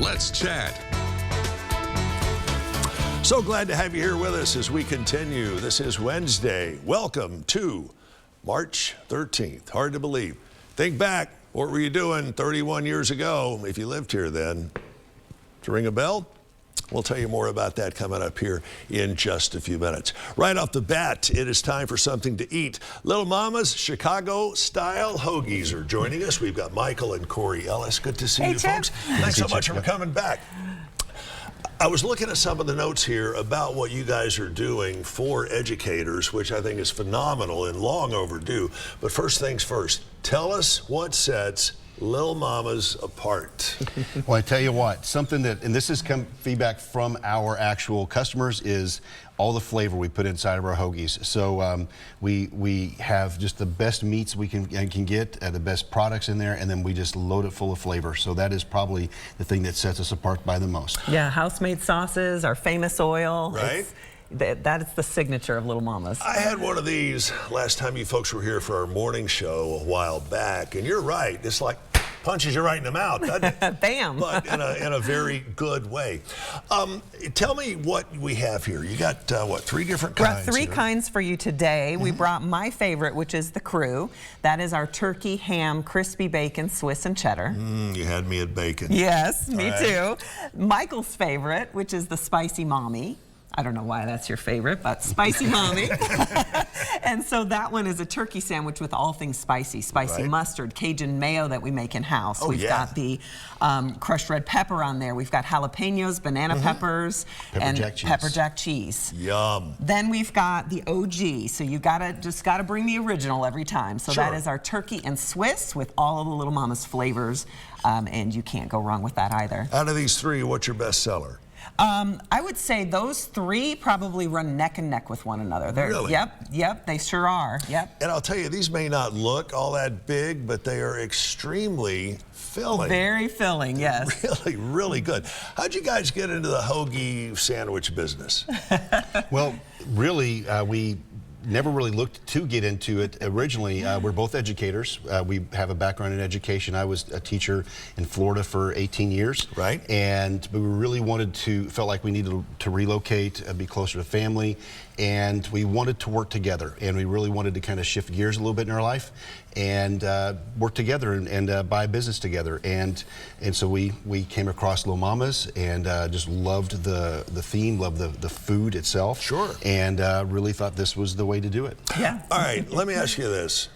Let's Chat. So glad to have you here with us as we continue. This is Wednesday. Welcome to March 13th. Hard to believe. Think back. What were you doing 31 years ago if you lived here then? To ring a bell? We'll tell you more about that coming up here in just a few minutes. Right off the bat, it is time for something to eat. Little Mama's Chicago-style hoagies are joining us. We've got Michael and Corey Ellis. Good to see you, folks. Thanks so much for coming back. I was looking at some of the notes here about what you guys are doing for educators, which I think is phenomenal and long overdue. But first things first, tell us what sets Little Mama's apart. Well, I tell you what, something that, and this is feedback from our actual customers, is all the flavor we put inside of our hoagies. So we have just the best meats we can get, the best products in there, and then we just load it full of flavor. So that is probably the thing that sets us apart by the most. Yeah, house-made sauces, our famous oil. Right? That is the signature of Little Mama's. I had one of these last time you folks were here for our morning show a while back, and you're right, it's like punches you right in the mouth, doesn't it? Bam! But in a very good way. Tell me what we have here. You got, what, 3 different kinds? Brought 3 kinds for you today. We brought my favorite, which is the Crew. That is our turkey, ham, crispy bacon, Swiss, and cheddar. You had me at bacon. Yes, me too. Michael's favorite, which is the Spicy Mommy. I don't know why that's your favorite, but Spicy Mommy. And so that one is a turkey sandwich with all things spicy. Spicy mustard, Cajun mayo that we make in-house. Oh, We've got the crushed red pepper on there. We've got jalapenos, banana peppers, and pepper jack cheese. Yum. Then we've got the OG. So you just gotta bring the original every time. So that is our turkey and Swiss with all of the Little Mama's flavors. And you can't go wrong with that either. Out of these 3, what's your best seller? I would say those 3 probably run neck and neck with one another. Really? Yep, they sure are. Yep. And I'll tell you, these may not look all that big, but they are extremely filling. Very filling, yes. Really, really good. How'd you guys get into the hoagie sandwich business? Well, really, we never really looked to get into it originally. We're both educators. We have a background in education. I was a teacher in Florida for 18 years. Right. And we really felt like we needed to relocate, be closer to family, and we wanted to work together. And we really wanted to kind of shift gears a little bit in our life and work together and buy a business together. And so we came across Little Mama's and just loved the theme, loved the food itself. Sure. And really thought this was the way to do it. Yeah. All right, let me ask you this.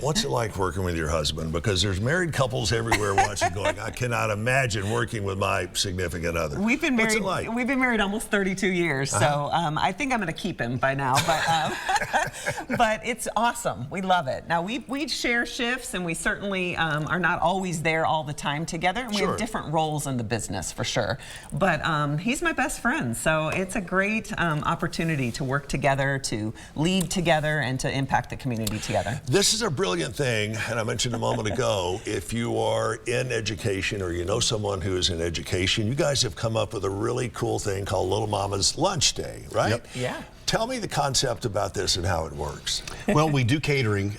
What's it like working with your husband? Because there's married couples everywhere watching going, I cannot imagine working with my significant other. We've been married. What's it like? We've been married almost 32 years, so I think I'm going to keep him by now. But but it's awesome. We love it. Now we share shifts, and we certainly are not always there all the time together. And we have different roles in the business for sure. But he's my best friend, so it's a great opportunity to work together, to lead together, and to impact the community together. This is a brilliant thing, and I mentioned a moment ago, if you are in education or you know someone who is in education, you guys have come up with a really cool thing called Little Mama's Lunch Day, right? Yep. Yeah. Tell me the concept about this and how it works. Well, we do catering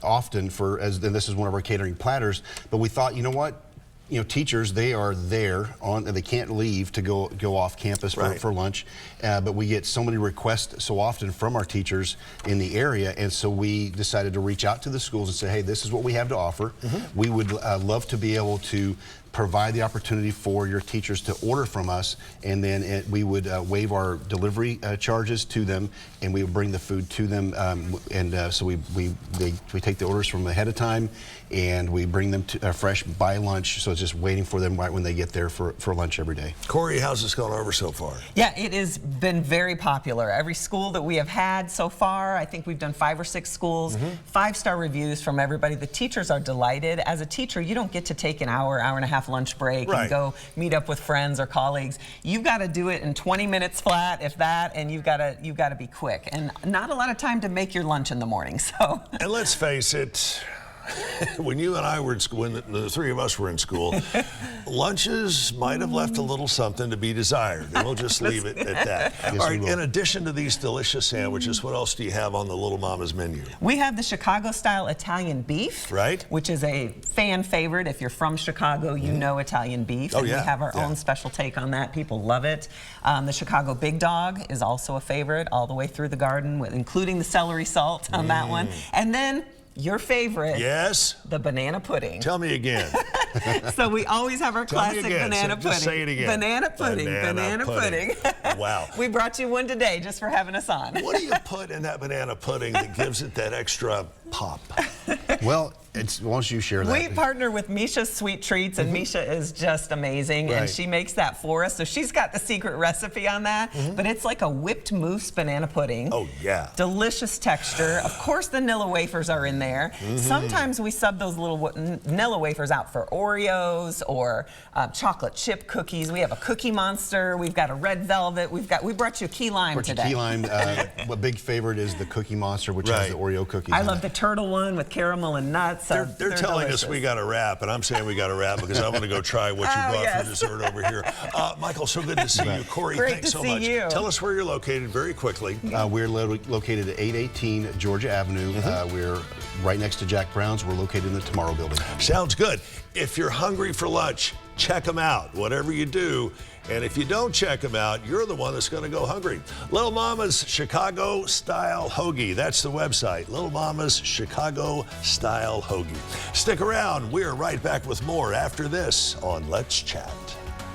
often and this is one of our catering platters, but we thought, you know what? You know, teachers, they are there they can't leave to go off campus for lunch, but we get so many requests so often from our teachers in the area, and so we decided to reach out to the schools and say, hey, this is what we have to offer. We would love to be able to provide the opportunity for your teachers to order from us, and then we would waive our delivery charges to them, and we would bring the food to them, so we take the orders from ahead of time, and we bring them to fresh by lunch, so it's just waiting for them right when they get there for lunch every day. Corey, how's this gone over so far? Yeah, it has been very popular. Every school that we have had so far, I think we've done 5 or 6 schools, 5-star reviews from everybody. The teachers are delighted. As a teacher, you don't get to take an hour and a half lunch break and go meet up with friends or colleagues. You've got to do it in 20 minutes flat, if that, and you've got to be quick. And not a lot of time to make your lunch in the morning, so. And let's face it, when you and I were in school, when the three of us were in school, lunches might have left a little something to be desired. And we'll just leave it at that. Yes, All right, we will. in addition to these delicious sandwiches, what else do you have on the Little Mama's menu? We have the Chicago-style Italian beef, Right. which is a fan favorite. If you're from Chicago, you know Italian beef. Oh, and yeah, we have our yeah. own special take on that. People love it. The Chicago Big Dog is also a favorite all the way through the garden, including the celery salt on that one. And then your favorite, Yes? the banana pudding. Tell me again. So we always have our Tell me classic again. banana So pudding. just say it again. Banana pudding. Banana pudding. Wow. We brought you one today just for having us on. What do you put in that banana pudding that gives it that extra pop? Well, why don't you share that? We partner with Misha's Sweet Treats, and Misha is just amazing, and Right. she makes that for us. So she's got the secret recipe on that, but it's like a whipped mousse banana pudding. Oh, yeah. Delicious texture. Of course, the Nilla wafers are in there. Sometimes we sub those little Nilla wafers out for Oreos or chocolate chip cookies. We have a Cookie Monster. We've got a red velvet. We brought you a key lime Brought you today. key lime. A big favorite is the Cookie Monster, which has Right. the Oreo cookies. I in love it. the turtle one with caramel and nuts. They're telling us we got a wrap, and I'm saying we got a wrap because I want to go try what you Oh, brought yes. for dessert over here. Michael, so good to see you. Corey, Great thanks to so see much. you. Tell us where you're located very quickly. We're located at 818 Georgia Avenue. We're right next to Jack Brown's. We're located in the Tomorrow Building. Sounds good. If you're hungry for lunch, check them out, whatever you do. And if you don't check them out, you're the one that's going to go hungry. Little Mama's Chicago-style hoagie. That's the website, Little Mama's Chicago-style hoagie. Stick around. We're right back with more after this on Let's Chat.